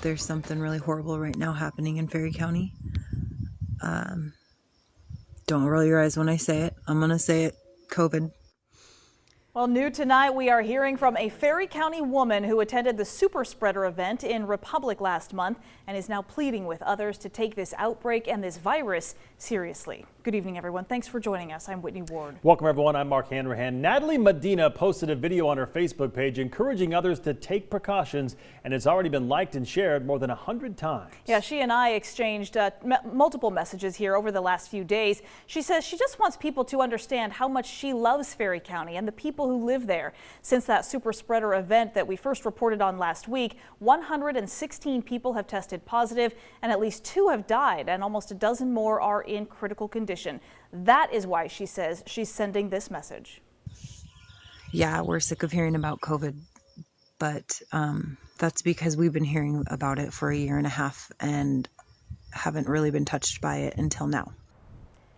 there's something really horrible right now happening in Ferry County. Don't roll your eyes when I say it. I'm going to say it. COVID. Well, new tonight, we are hearing from a Ferry County woman who attended the super spreader event in Republic last month and is now pleading with others to take this outbreak and this virus seriously. Good evening, everyone. Thanks for joining us. I'm Whitney Ward. Welcome, everyone. I'm Mark Hanrahan. Natalie Medina posted a video on her Facebook page encouraging others to take precautions, and it's already been liked and shared more than 100 times. Yeah, she and I exchanged multiple messages here over the last few days. She says she just wants people to understand how much she loves Ferry County and the people who live there. Since that super spreader event that we first reported on last week, 116 people have tested positive and at least 2 have died, and almost a dozen more are in critical condition. That is why she says she's sending this message. Yeah, we're sick of hearing about COVID, but that's because we've been hearing about it for a year and a half and haven't really been touched by it until now.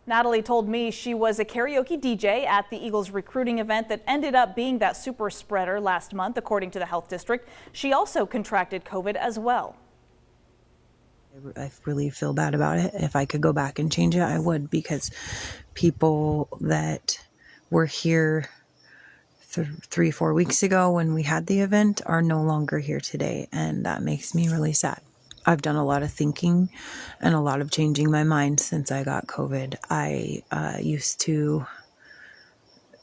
Natalie told me she was a karaoke DJ at the Eagles recruiting event that ended up being that super spreader last month, according to the health district. She also contracted COVID as well. I really feel bad about it. If I could go back and change it, I would, because people that were here 3-4 weeks ago when we had the event are no longer here today, and that makes me really sad. I've done a lot of thinking and a lot of changing my mind since I got COVID. I used to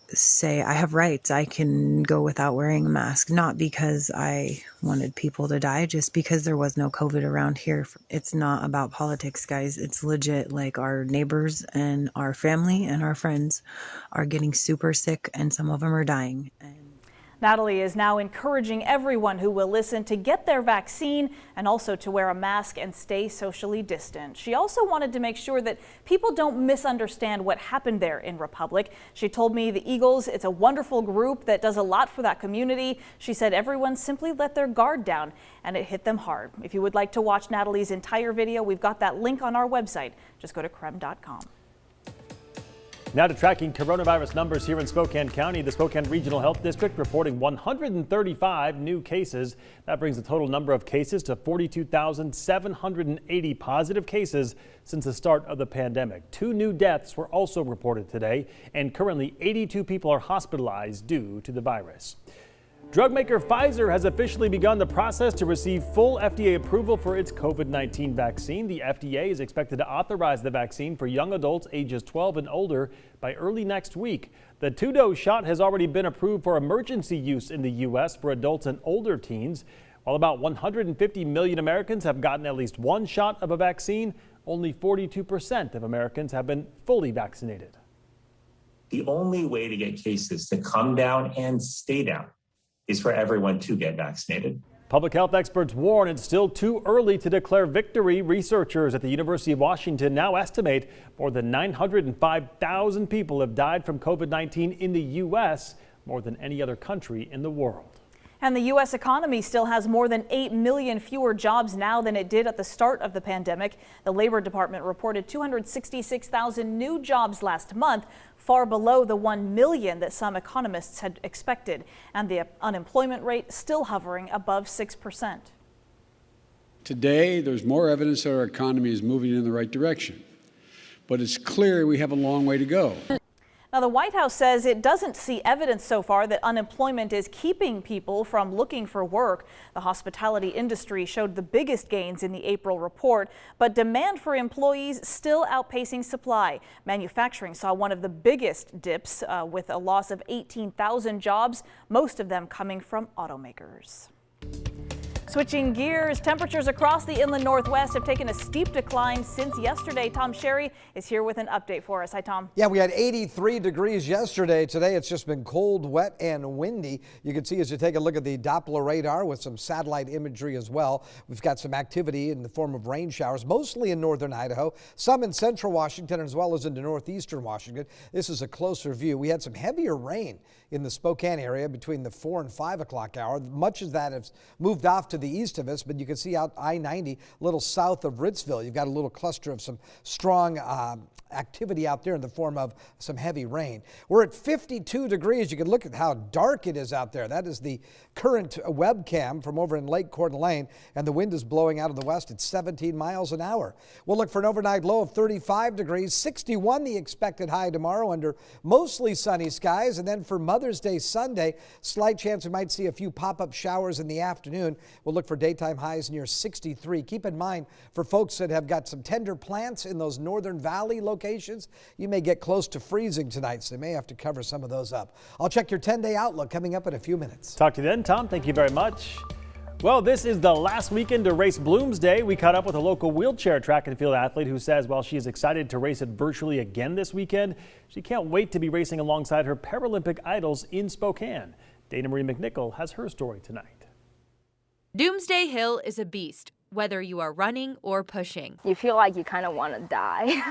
say I have rights. I can go without wearing a mask, not because I wanted people to die, just because there was no COVID around here. It's not about politics, guys. It's legit. Like, our neighbors and our family and our friends are getting super sick, and some of them are dying. Natalie is now encouraging everyone who will listen to get their vaccine and also to wear a mask and stay socially distant. She also wanted to make sure that people don't misunderstand what happened there in Republic. She told me the Eagles, it's a wonderful group that does a lot for that community. She said everyone simply let their guard down, and it hit them hard. If you would like to watch Natalie's entire video, we've got that link on our website. Just go to krem.com. Now to tracking coronavirus numbers here in Spokane County. The Spokane Regional Health District reporting 135 new cases. That brings the total number of cases to 42,780 positive cases since the start of the pandemic. 2 new deaths were also reported today, and currently 82 people are hospitalized due to the virus. Drug maker Pfizer has officially begun the process to receive full FDA approval for its COVID-19 vaccine. The FDA is expected to authorize the vaccine for young adults ages 12 and older by early next week. The 2-dose shot has already been approved for emergency use in the U.S. for adults and older teens. While about 150 million Americans have gotten at least 1 shot of a vaccine, only 42% of Americans have been fully vaccinated. The only way to get cases to come down and stay down is for everyone to get vaccinated. Public health experts warn it's still too early to declare victory. Researchers at the University of Washington now estimate more than 905,000 people have died from COVID-19 in the U.S., more than any other country in the world. And the U.S. economy still has more than 8 million fewer jobs now than it did at the start of the pandemic. The Labor Department reported 266,000 new jobs last month, far below the 1 million that some economists had expected. And the unemployment rate still hovering above 6%. Today, there's more evidence that our economy is moving in the right direction. But it's clear we have a long way to go. Now, the White House says it doesn't see evidence so far that unemployment is keeping people from looking for work. The hospitality industry showed the biggest gains in the April report, but demand for employees still outpacing supply. Manufacturing saw one of the biggest dips with a loss of 18,000 jobs, most of them coming from automakers. Switching gears, temperatures across the inland Northwest have taken a steep decline since yesterday. Tom Sherry is here with an update for us. Hi, Tom. Yeah, we had 83 degrees yesterday. Today it's just been cold, wet, and windy. You can see as you take a look at the Doppler radar with some satellite imagery as well. We've got some activity in the form of rain showers, mostly in northern Idaho, some in central Washington as well as into northeastern Washington. This is a closer view. We had some heavier rain in the Spokane area between the 4 and 5 o'clock hour. Much of that has moved off to the the east of us, but you can see out I-90 a little south of Ritzville. You've got a little cluster of some strong activity out there in the form of some heavy rain. We're at 52 degrees. You can look at how dark it is out there. That is the current webcam from over in Lake Coeur d'Alene, and the wind is blowing out of the west at 17 miles an hour. We'll look for an overnight low of 35 degrees, 61 the expected high tomorrow under mostly sunny skies, and then for Mother's Day Sunday, slight chance we might see a few pop-up showers in the afternoon. We'll look for daytime highs near 63. Keep in mind, for folks that have got some tender plants in those northern valley locations, you may get close to freezing tonight, so you may have to cover some of those up. I'll check your 10-day outlook coming up in a few minutes. Talk to you then, Tom. Thank you very much. Well, this is the last weekend to race Bloomsday. We caught up with a local wheelchair track and field athlete who says while she is excited to race it virtually again this weekend, she can't wait to be racing alongside her Paralympic idols in Spokane. Dana Marie McNichol has her story tonight. Doomsday Hill is a beast, whether you are running or pushing. You feel like you kind of want to die.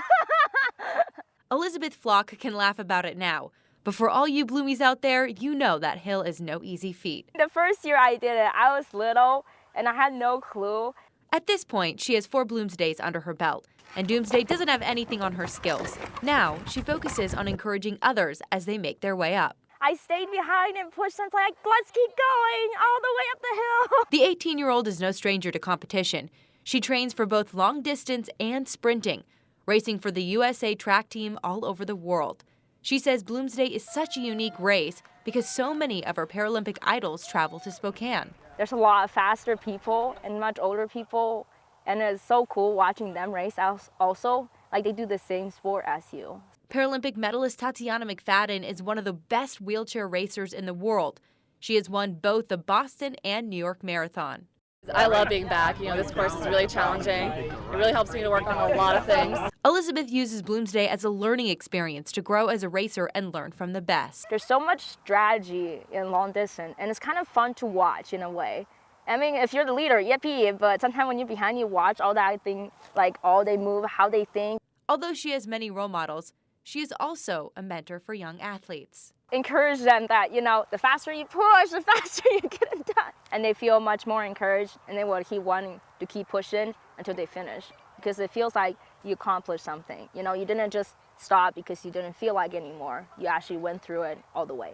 Elizabeth Flock can laugh about it now, but for all you bloomies out there, you know that hill is no easy feat. The first year I did it, I was little and I had no clue. At this point, she has 4 Bloomsdays under her belt, and Doomsday doesn't have anything on her skills. Now, she focuses on encouraging others as they make their way up. I stayed behind and pushed them like, let's keep going all the way up the hill. The 18-year-old is no stranger to competition. She trains for both long distance and sprinting, racing for the USA track team all over the world. She says Bloomsday is such a unique race because so many of her Paralympic idols travel to Spokane. There's a lot of faster people and much older people, and it's so cool watching them race also. Like they do the same sport as you. Paralympic medalist Tatiana McFadden is one of the best wheelchair racers in the world. She has won both the Boston and New York Marathon. I love being back. You know, this course is really challenging. It really helps me to work on a lot of things. Elizabeth uses Bloomsday as a learning experience to grow as a racer and learn from the best. There's so much strategy in long distance, and it's kind of fun to watch in a way. I mean, if you're the leader, yippee, but sometimes when you're behind, you watch all that thing, like all they move, how they think. Although she has many role models, she is also a mentor for young athletes. Encourage them that, you know, the faster you push, the faster you get it done. And they feel much more encouraged, and they will keep wanting to keep pushing until they finish. Because it feels like you accomplished something. You know, you didn't just stop because you didn't feel like it anymore. You actually went through it all the way.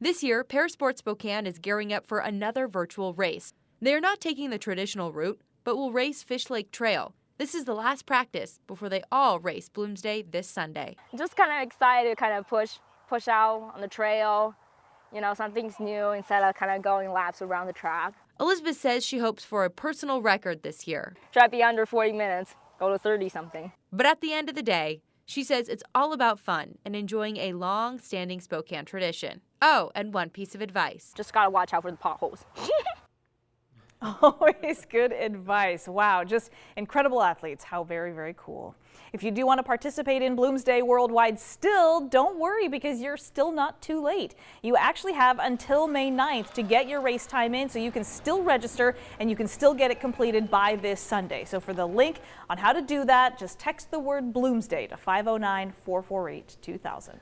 This year, Parasport Spokane is gearing up for another virtual race. They are not taking the traditional route, but will race Fish Lake Trail. This is the last practice before they all race Bloomsday this Sunday. Just kind of excited to kind of push out on the trail, you know, something's new instead of kind of going laps around the track. Elizabeth says she hopes for a personal record this year. Try to be under 40 minutes, go to 30 something. But at the end of the day, she says it's all about fun and enjoying a long-standing Spokane tradition. Oh, and one piece of advice. Just gotta watch out for the potholes. Always good advice. Wow, just incredible athletes. How very, very cool. If you do want to participate in Bloomsday Worldwide still, don't worry because you're still not too late. You actually have until May 9th to get your race time in, so you can still register and you can still get it completed by this Sunday. So for the link on how to do that, just text the word Bloomsday to 509-448-2000.